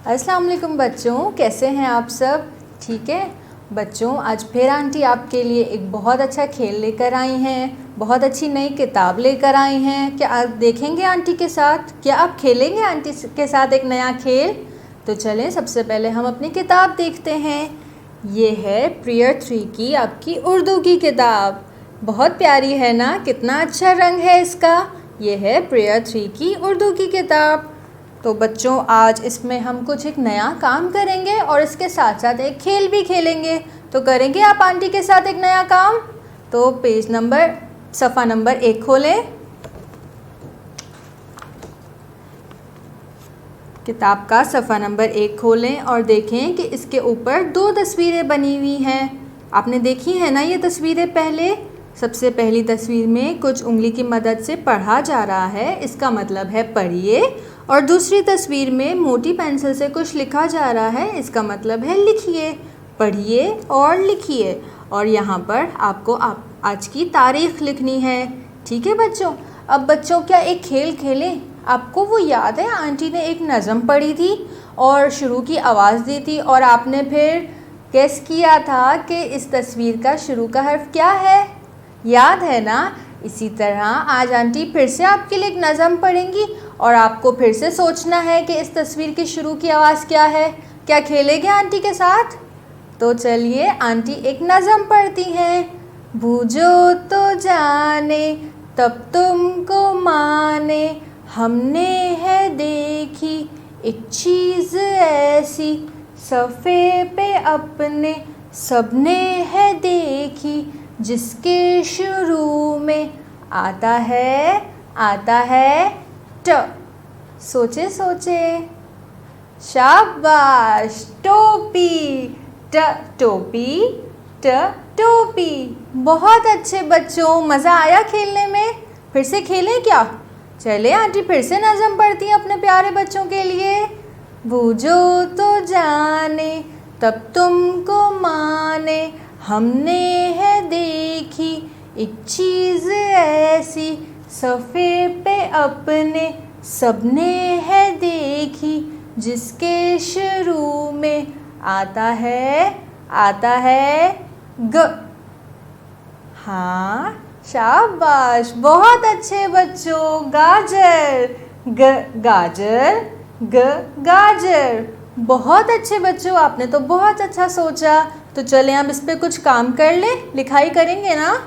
अस्सलाम वालेकुम बच्चों, कैसे हैं आप सब? ठीक है बच्चों, आज फिर आंटी आपके लिए एक बहुत अच्छा खेल लेकर आई हैं, बहुत अच्छी नई किताब लेकर आई हैं। क्या आप देखेंगे आंटी के साथ? क्या आप खेलेंगे आंटी के साथ एक नया खेल? तो चलें सबसे पहले हम अपनी किताब देखते हैं। ये है प्रेयर 3 की आपकी उर्दू की किताब। बहुत प्यारी है ना, कितना अच्छा रंग है इसका। ये है प्रेयर 3 की उर्दू की किताब। तो बच्चों आज इसमें हम कुछ एक नया काम करेंगे और इसके साथ साथ एक खेल भी खेलेंगे। तो करेंगे आप आंटी के साथ एक नया काम? तो सफ़ा नंबर 1 खोलें। किताब का सफ़ा नंबर 1 खोलें और देखें कि इसके ऊपर 2 तस्वीरें बनी हुई हैं। आपने देखी है ना ये तस्वीरें पहले? सबसे पहली तस्वीर में कुछ उंगली की मदद से पढ़ा जा रहा है, इसका मतलब है पढ़िए। और दूसरी तस्वीर में मोटी पेंसिल से कुछ लिखा जा रहा है, इसका मतलब है लिखिए। पढ़िए और लिखिए। और यहाँ पर आपको आज की तारीख लिखनी है। ठीक है बच्चों? अब बच्चों क्या एक खेल खेलें? आपको वो याद है आंटी ने एक नज़म पढ़ी थी और शुरू की आवाज़ दी थी और आपने फिर गेस किया था कि इस तस्वीर का शुरू का हर्फ क्या है? याद है ना? इसी तरह आज आंटी फिर से आपके लिए एक नज़म पढ़ेंगी और आपको फिर से सोचना है कि इस तस्वीर की शुरू की आवाज़ क्या है। क्या खेलेंगे आंटी के साथ? तो चलिए आंटी एक नज़म पढ़ती हैं। बूझो तो जाने तब तुमको माने, हमने है देखी एक चीज़ ऐसी, सफ़े पे अपने सबने है देखी, जिसके शुरू में आता है ट। सोचे सोचे। शाबाश, टोपी। ट टोपी, ट टोपी। बहुत अच्छे बच्चों, मज़ा आया खेलने में? फिर से खेलें क्या? चले आंटी फिर से नज़म पढ़ती हैं अपने प्यारे बच्चों के लिए। बूझो तो जाने तब तुमको माने, हमने है देखी एक चीज़ ऐसी, सफ़े पे अपने सबने है देखी, जिसके शुरू में आता है ग। हाँ शाबाश, बहुत अच्छे बच्चों। गाजर, ग गाजर, ग गाजर। बहुत अच्छे बच्चों, आपने तो बहुत अच्छा सोचा। तो चलें अब इस पे कुछ काम कर लें, लिखाई करेंगे ना?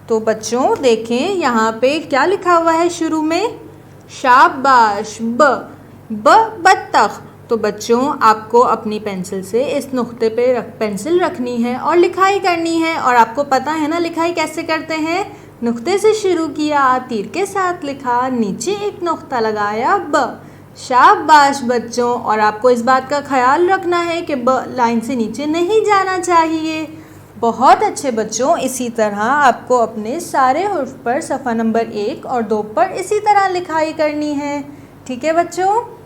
तो बच्चों देखें यहाँ पे क्या लिखा हुआ है शुरू में? शाबाश, ब बत्तख। तो बच्चों आपको अपनी पेंसिल से इस नुक्ते पे पेंसिल रखनी है और लिखाई करनी है। और आपको पता है ना लिखाई कैसे करते हैं? नुक्ते से शुरू किया, तीर के साथ लिखा, नीचे एक नुक्ता लगाया, ब। शाबाश बच्चों। और आपको इस बात का ख्याल रखना है कि ब लाइन से नीचे नहीं जाना चाहिए। बहुत अच्छे बच्चों, इसी तरह आपको अपने सारे हुर्फ पर सफ़ा नंबर 1 और 2 पर इसी तरह लिखाई करनी है। ठीक है बच्चों?